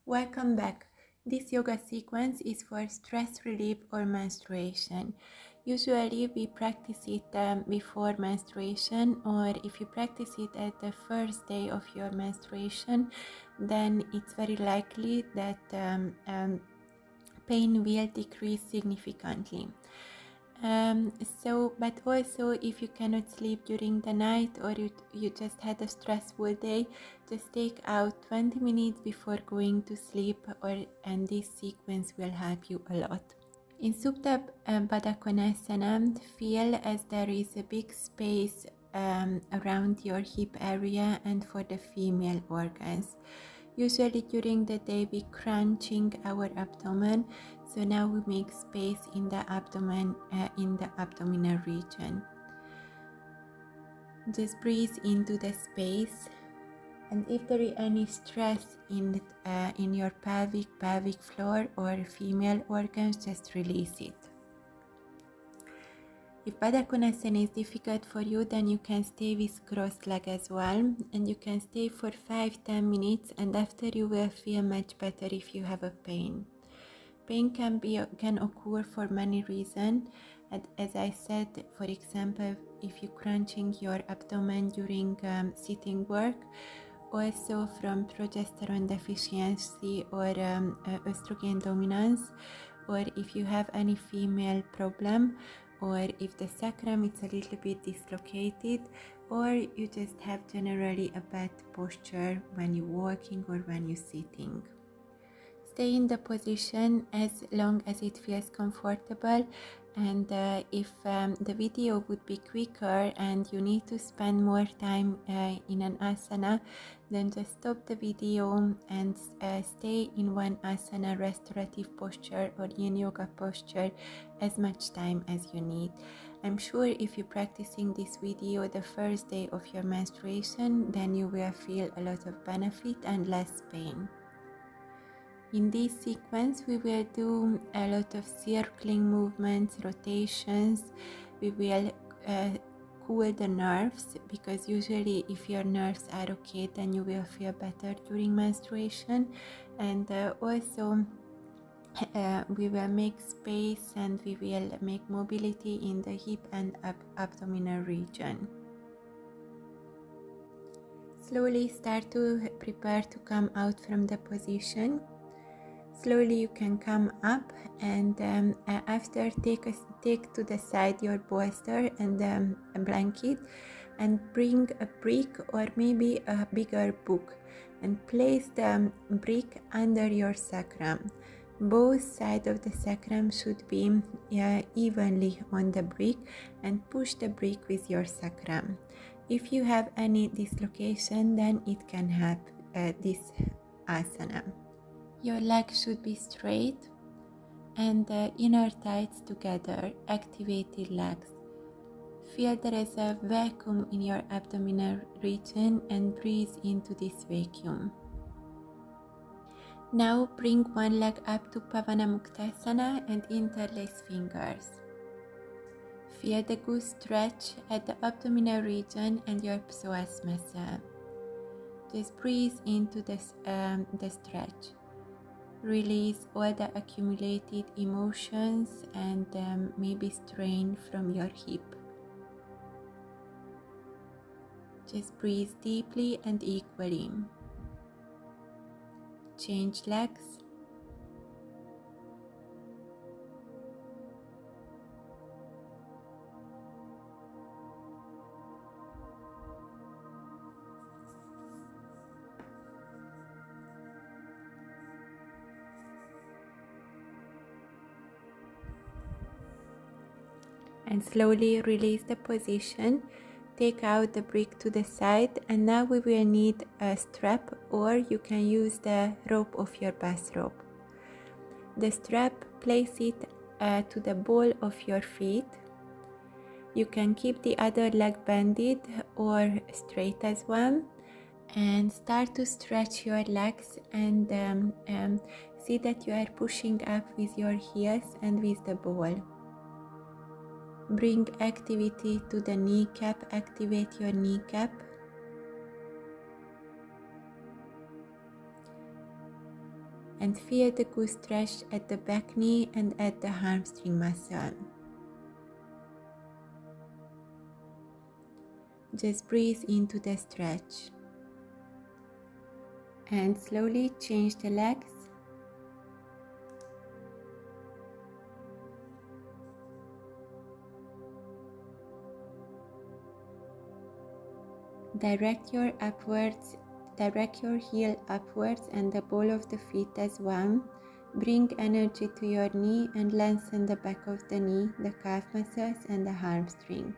Welcome back. This yoga sequence is for stress relief or menstruation. Usually we practice it before menstruation, or if you practice it at the first day of your menstruation, then it's very likely that pain will decrease significantly. But also if you cannot sleep during the night, or you just had a stressful day, just take out 20 minutes before going to sleep, and this sequence will help you a lot. In Supta Baddha Konasana, feel as there is a big space around your hip area and for the female organs. Usually during the day we crunching our abdomen, so now we make space in the abdomen, in the abdominal region. Just breathe into the space, and if there is any stress in your pelvic floor or female organs, just release it. If Baddha Konasana is difficult for you, then you can stay with crossed leg as well, and you can stay for 5-10 minutes, and after you will feel much better if you have a pain. Pain can occur for many reasons. As I said, for example, if you're crunching your abdomen during sitting work, also from progesterone deficiency or estrogen dominance, or if you have any female problem, or if the sacrum is a little bit dislocated, or you just have generally a bad posture when you're walking or when you're sitting. Stay in the position as long as it feels comfortable, and if the video would be quicker and you need to spend more time in an asana, then just stop the video and stay in one asana, restorative posture or yin yoga posture, as much time as you need. I'm sure if you're practicing this video the first day of your menstruation, then you will feel a lot of benefit and less pain. In this sequence, we will do a lot of circling movements, rotations. We will cool the nerves, because usually if your nerves are okay, then you will feel better during menstruation. And also we will make space, and we will make mobility in the hip and abdominal region. Slowly start to prepare to come out from the position. Slowly you can come up, and after take to the side your bolster and a blanket, and bring a brick or maybe a bigger book, and place the brick under your sacrum. Both sides of the sacrum should be evenly on the brick, and push the brick with your sacrum. If you have any dislocation, then it can help this asana. Your legs should be straight and the inner thighs together, activated legs. Feel there is a vacuum in your abdominal region, and breathe into this vacuum. Now bring one leg up to Pavanamuktasana and interlace fingers. Feel the good stretch at the abdominal region and your psoas muscle. Just breathe into the stretch. Release all the accumulated emotions and maybe strain from your hip. Just breathe deeply and equally. Change legs. And slowly release the position. Take out the brick to the side, and now we will need a strap, or you can use the rope of your bathrobe. The strap, place it to the ball of your feet. You can keep the other leg bended or straight as well, and start to stretch your legs, and see that you are pushing up with your heels and with the ball. Bring activity to the kneecap, activate your kneecap. And feel the good stretch at the back knee and at the hamstring muscle. Just breathe into the stretch. And slowly change the legs. Direct your heel upwards and the ball of the feet as well. Bring energy to your knee and lengthen the back of the knee, the calf muscles and the hamstring.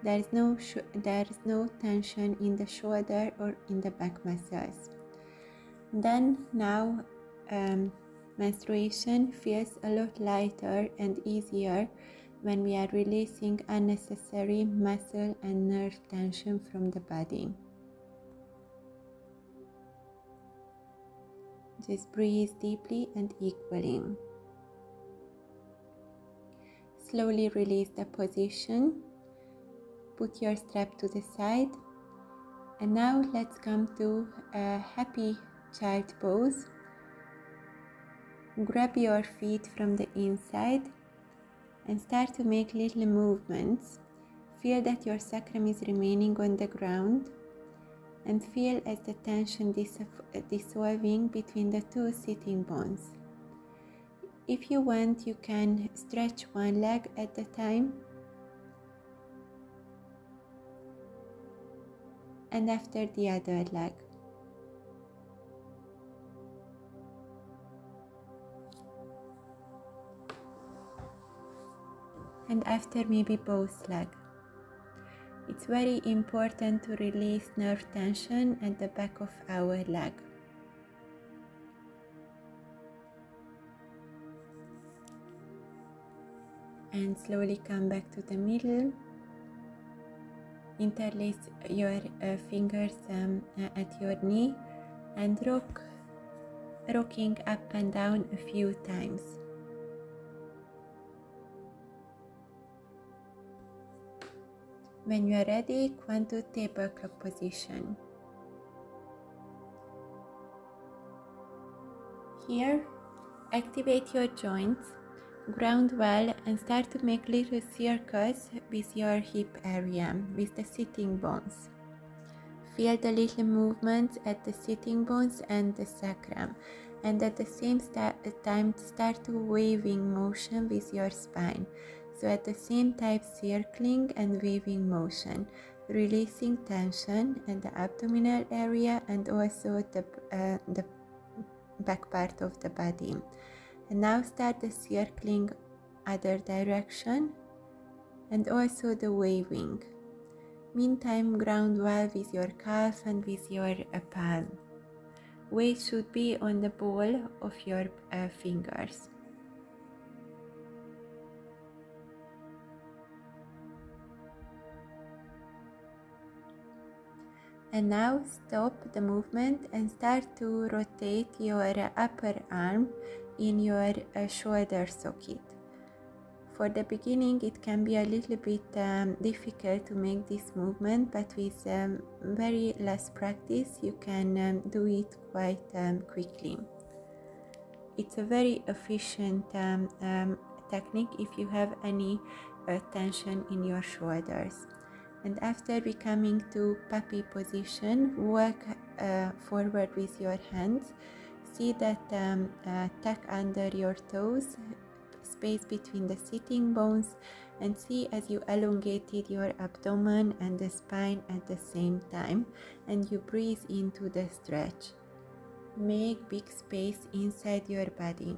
There is no tension in the shoulder or in the back muscles. Then now menstruation feels a lot lighter and easier when we are releasing unnecessary muscle and nerve tension from the body. Just breathe deeply and equally. Slowly release the position. Put your strap to the side. And now let's come to a happy child pose. Grab your feet from the inside and start to make little movements. Feel that your sacrum is remaining on the ground and feel as the tension dissolving between the two sitting bones. If you want, you can stretch one leg at a time and after the other leg. And after maybe both legs. It's very important to release nerve tension at the back of our leg. And slowly come back to the middle. Interlace your fingers at your knee and rocking up and down a few times. When you are ready, come to tablecloth position. Here, activate your joints, ground well and start to make little circles with your hip area, with the sitting bones. Feel the little movements at the sitting bones and the sacrum, and at the same time start to waving motion with your spine. So at the same time circling and waving motion, releasing tension in the abdominal area and also the back part of the body. And now start the circling other direction and also the waving. Meantime, ground well with your calf and with your palm. Weight should be on the ball of your fingers. And now stop the movement and start to rotate your upper arm in your shoulder socket. For the beginning, it can be a little bit difficult to make this movement, but with very less practice, you can do it quite quickly. It's a very efficient technique if you have any tension in your shoulders. And after becoming to puppy position, walk forward with your hands. See that tuck under your toes, space between the sitting bones, and see as you elongated your abdomen and the spine at the same time, and you breathe into the stretch. Make big space inside your body.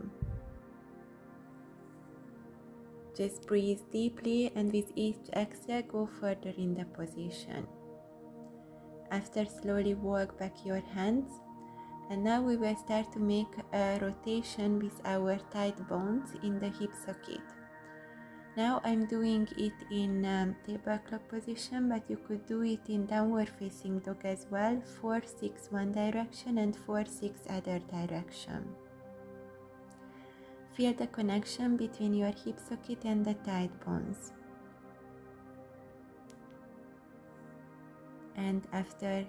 Just breathe deeply and with each exhale go further in the position. After, slowly walk back your hands, and now we will start to make a rotation with our tight bones in the hip socket. Now I'm doing it in tablecloth position, but you could do it in downward facing dog as well. 4-6 one direction and 4-6 other direction. Feel the connection between your hip socket and the tight bones. And after,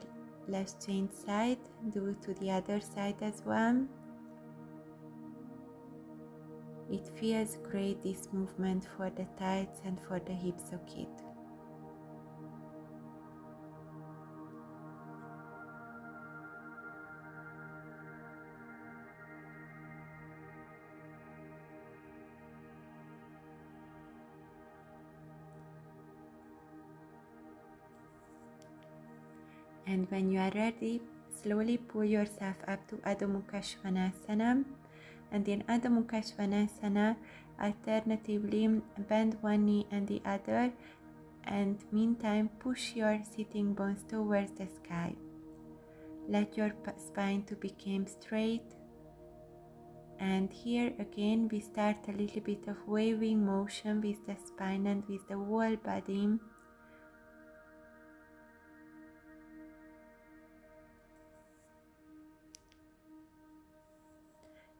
let's change side, do to the other side as well. It feels great, this movement, for the thighs and for the hip socket. And when you are ready, slowly pull yourself up to Adho Mukha Svanasana. And in Adho Mukha Svanasana, alternatively bend one knee and the other, and meantime push your sitting bones towards the sky. Let your spine to become straight. And here again we start a little bit of waving motion with the spine and with the whole body.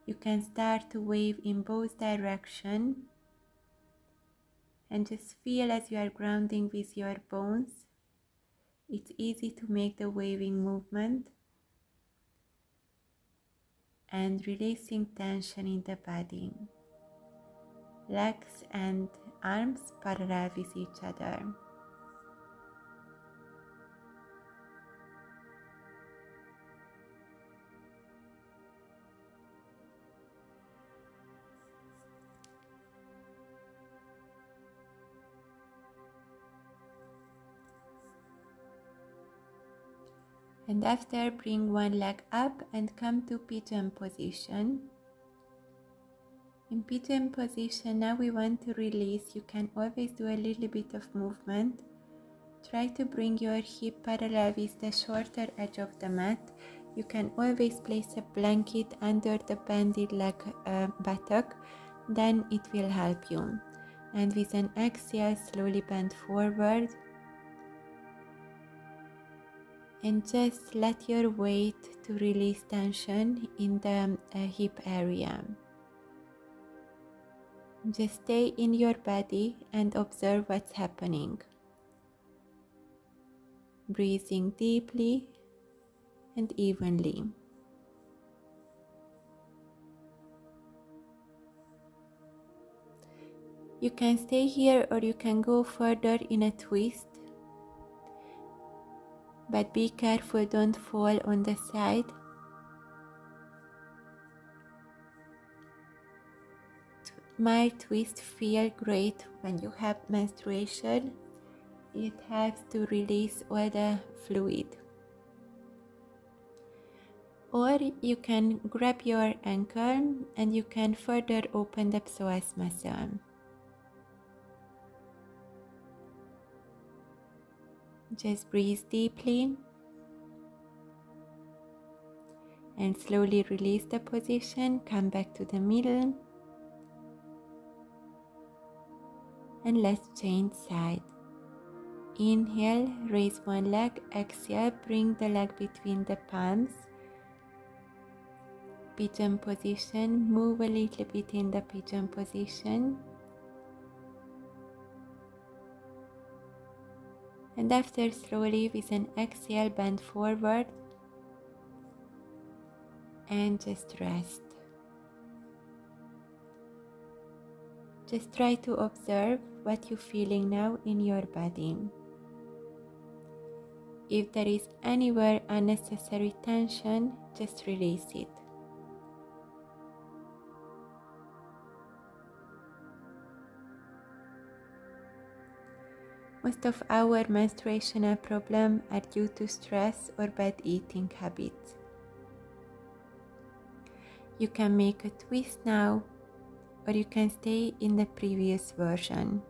You can start to wave in both directions and just feel as you are grounding with your bones. It's easy to make the waving movement and releasing tension in the body. Legs and arms parallel with each other. And after, bring one leg up and come to pigeon position. In pigeon position, now we want to release. You can always do a little bit of movement. Try to bring your hip parallel with the shorter edge of the mat. You can always place a blanket under the bended leg buttock, then it will help you. And with an exhale, slowly bend forward. And just let your weight to release tension in the hip area. Just stay in your body and observe what's happening. Breathing deeply and evenly. You can stay here or you can go further in a twist. But be careful, don't fall on the side. My twists feel great when you have menstruation. It helps to release all the fluid. Or you can grab your ankle and you can further open the psoas muscle. Just breathe deeply and slowly release the position. Come back to the middle and let's change side. Inhale, raise one leg. Exhale, bring the leg between the palms. Pigeon position. Move a little bit in the pigeon position. And after, slowly with an exhale, bend forward and just rest. Just try to observe what you're feeling now in your body. If there is anywhere unnecessary tension, just release it. Most of our menstruational problems are due to stress or bad eating habits. You can make a twist now, or you can stay in the previous version.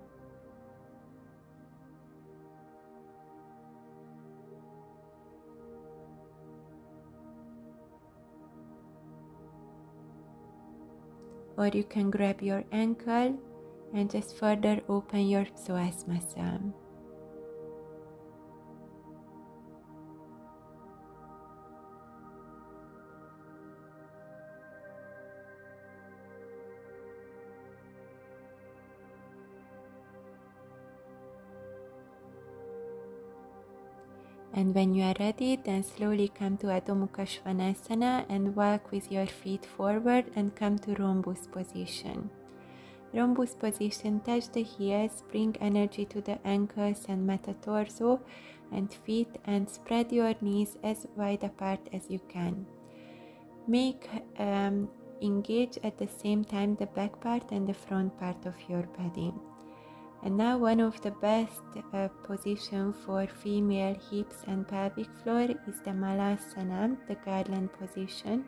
Or you can grab your ankle and just further open your psoas muscle. And when you are ready, then slowly come to Adho Mukha Svanasana and walk with your feet forward and come to rhombus position. Rhombus position, touch the heels, bring energy to the ankles and metatarso and feet, and spread your knees as wide apart as you can. Make engage at the same time the back part and the front part of your body. And now one of the best position for female hips and pelvic floor is the malasana, the garland position.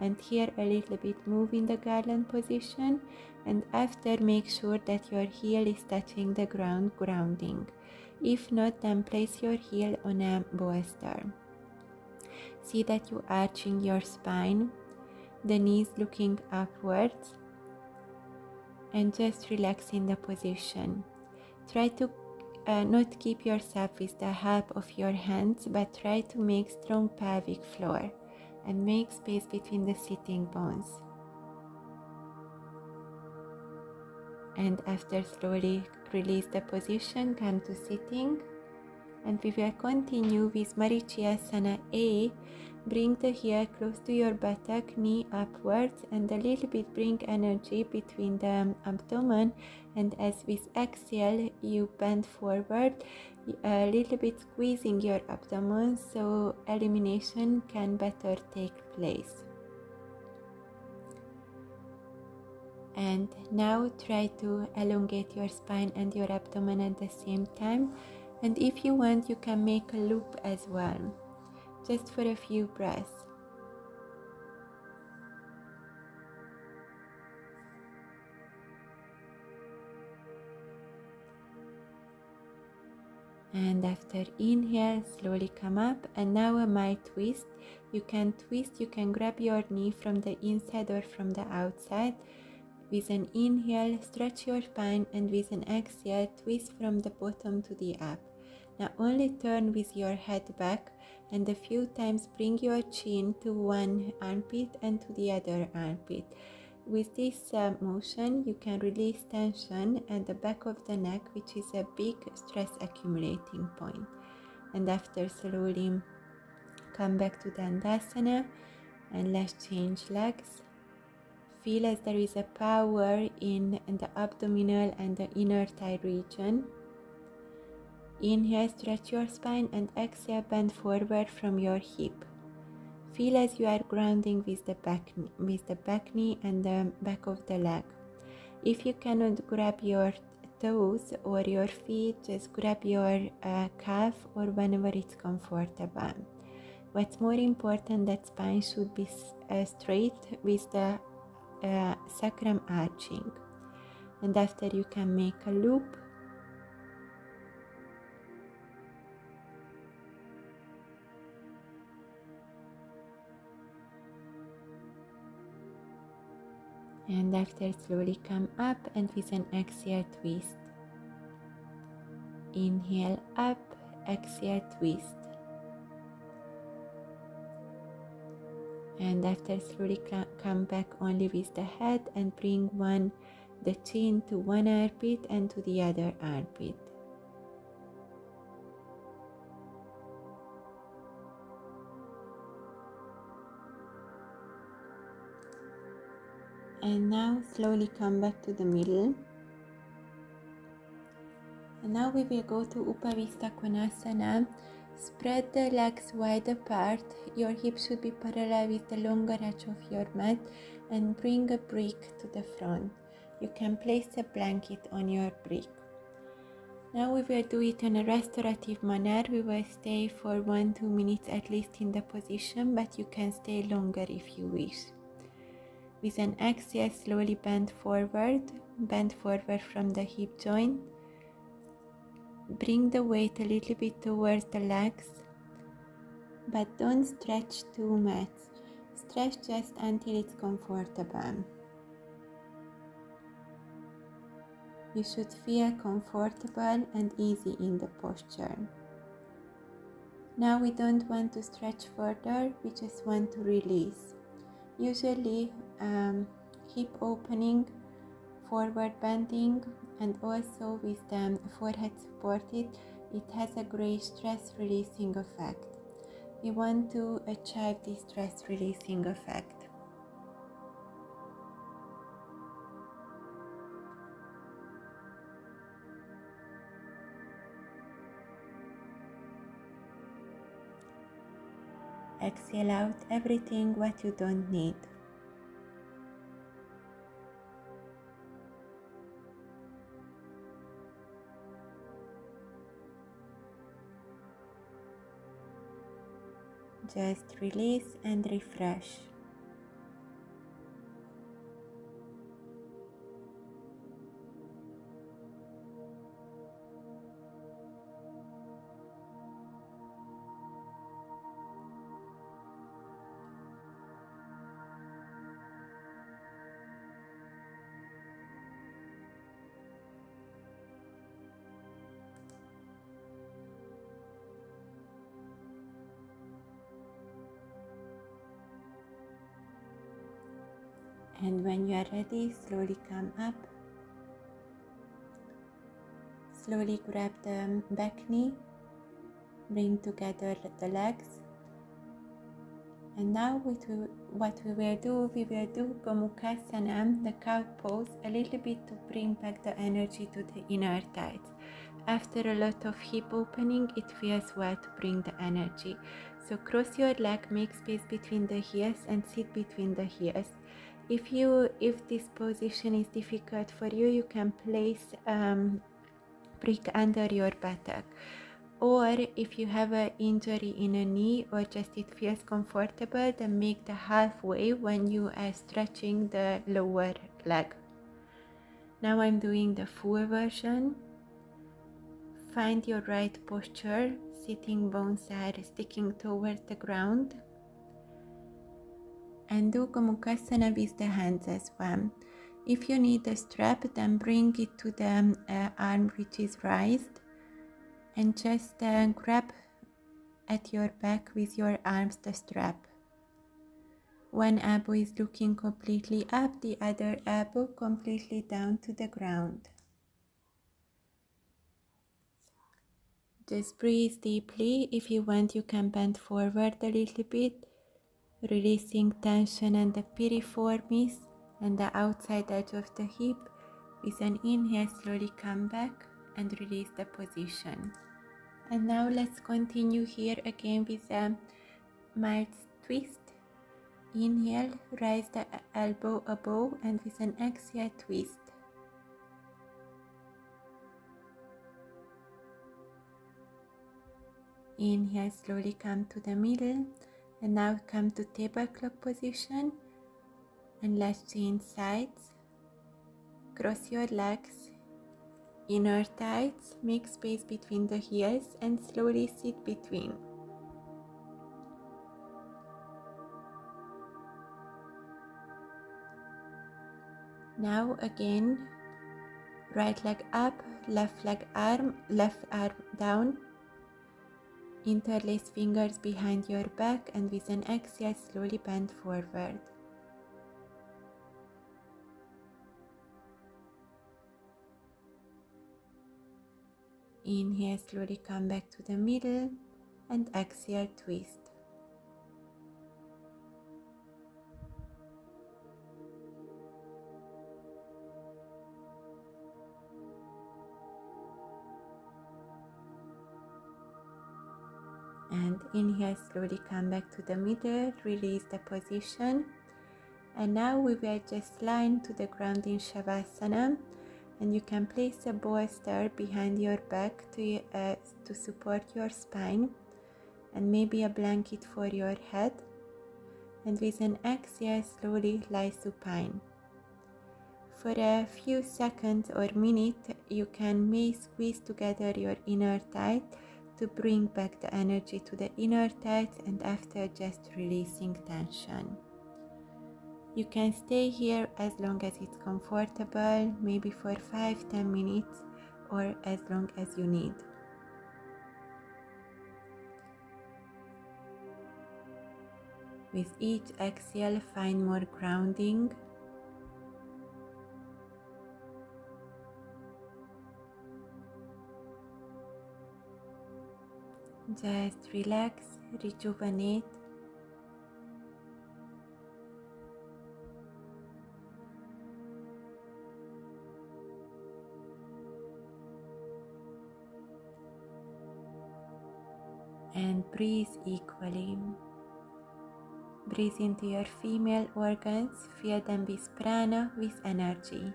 And here a little bit move in the garland position, and after make sure that your heel is touching the ground, grounding. If not, then place your heel on a bolster. See that you arching your spine, the knees looking upwards, and just relax in the position. Try to not keep yourself with the help of your hands, but try to make strong pelvic floor and make space between the sitting bones. And after slowly release the position, come to sitting, and we will continue with Marichyasana A. Bring the heel close to your buttock, knee upwards, and a little bit bring energy between the abdomen, and as with exhale you bend forward, a little bit squeezing your abdomen so elimination can better take place. And now try to elongate your spine and your abdomen at the same time, and if you want you can make a loop as well, just for a few breaths. And after inhale, slowly come up, and now a mild twist. You can twist, you can grab your knee from the inside or from the outside. With an inhale, stretch your spine, and with an exhale, twist from the bottom to the up. Now only turn with your head back, and a few times bring your chin to one armpit and to the other armpit. With this motion, you can release tension at the back of the neck, which is a big stress accumulating point. And after slowly come back to Dandasana, and let's change legs. Feel as there is a power in the abdominal and the inner thigh region. Inhale, stretch your spine, and exhale, bend forward from your hip. Feel as you are grounding with the back knee and the back of the leg. If you cannot grab your toes or your feet, just grab your calf or whenever it's comfortable. What's more important, that spine should be straight with the sacrum arching. And after you can make a loop. And after slowly come up, and with an exhale twist. Inhale up, exhale twist. And after slowly come back only with the head, and bring the chin to one armpit and to the other armpit. And now slowly come back to the middle. And now we will go to Upavista Konasana. Spread the legs wide apart. Your hips should be parallel with the longer edge of your mat, and bring a brick to the front. You can place a blanket on your brick. Now we will do it in a restorative manner. We will stay for 1-2 minutes at least in the position, but you can stay longer if you wish. With an exhale, slowly bend forward from the hip joint. Bring the weight a little bit towards the legs, but don't stretch too much. Stretch just until it's comfortable. You should feel comfortable and easy in the posture. Now we don't want to stretch further, we just want to release. Usually hip opening, forward bending, and also with the forehead supported, it has a great stress releasing effect. We want to achieve this stress releasing effect. exhale out everything what you don't need. Just release and refresh. And when you are ready, slowly come up. Slowly grab the back knee, bring together the legs. And now what we will do Gomukhasana, the cow pose, a little bit to bring back the energy to the inner thighs. After a lot of hip opening, it feels well to bring the energy. So cross your leg, make space between the heels and sit between the heels. If this position is difficult for you, you can place brick under your buttock. Or if you have an injury in a knee or just it feels comfortable, then make the halfway when you are stretching the lower leg. Now I'm doing the full version. Find your right posture, sitting bones are sticking towards the ground. And do Gomukhasana with the hands as well. If you need a strap, then bring it to the arm which is raised, and just grab at your back with your arms the strap. One elbow is looking completely up, the other elbow completely down to the ground. Just breathe deeply. If you want, you can bend forward a little bit, releasing tension and the piriformis and the outside edge of the hip. With an inhale, slowly come back and release the position. And now let's continue here again with a mild twist. Inhale, raise the elbow above, and with an exhale, twist. Inhale, slowly come to the middle, and now come to tablecloth position, and let's change sides. Cross your legs, inner thighs, make space between the heels, and slowly sit between. Now again, right leg up, left arm down. Interlace fingers behind your back, and with an exhale, slowly bend forward. Inhale, slowly come back to the middle, and exhale, twist. And inhale, slowly come back to the middle, release the position. And now we will just line to the ground in Shavasana, and you can place a bolster behind your back to support your spine, and maybe a blanket for your head. And with an exhale, slowly lie supine. For a few seconds or minute, you may squeeze together your inner thigh to bring back the energy to the inner thighs, and after just releasing tension. You can stay here as long as it's comfortable, maybe for 5-10 minutes or as long as you need. With each exhale, find more grounding. Just relax, rejuvenate. And breathe equally. Breathe into your female organs, fill them with prana, with energy.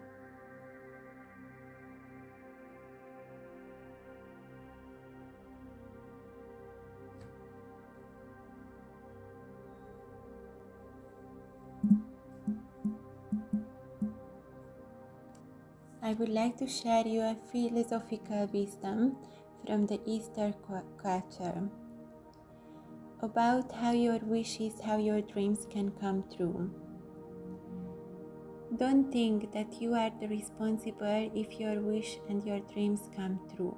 I would like to share you a philosophical wisdom from the Eastern culture about how your wishes, how your dreams can come true. Don't think that you are the responsible if your wish and your dreams come true.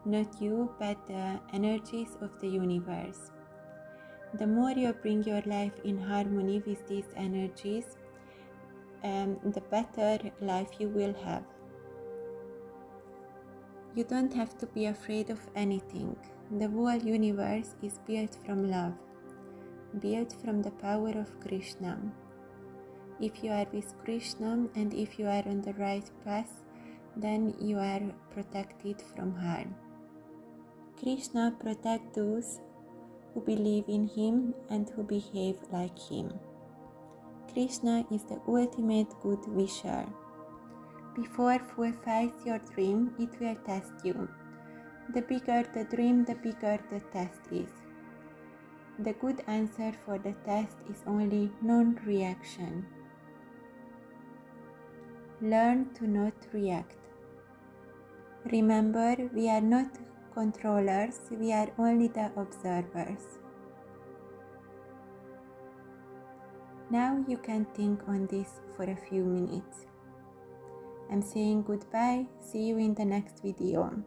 Not you, but the energies of the universe. The more you bring your life in harmony with these energies, the better life you will have. You don't have to be afraid of anything. The whole universe is built from love, built from the power of Krishna. If you are with Krishna and if you are on the right path, then you are protected from harm. Krishna protects those who believe in him and who behave like him. Krishna is the ultimate good wisher. Before fulfills your dream, it will test you. The bigger the dream, the bigger the test is. The good answer for the test is only non-reaction. Learn to not react. Remember, we are not controllers, we are only the observers. Now you can think on this for a few minutes. I'm saying goodbye, see you in the next video.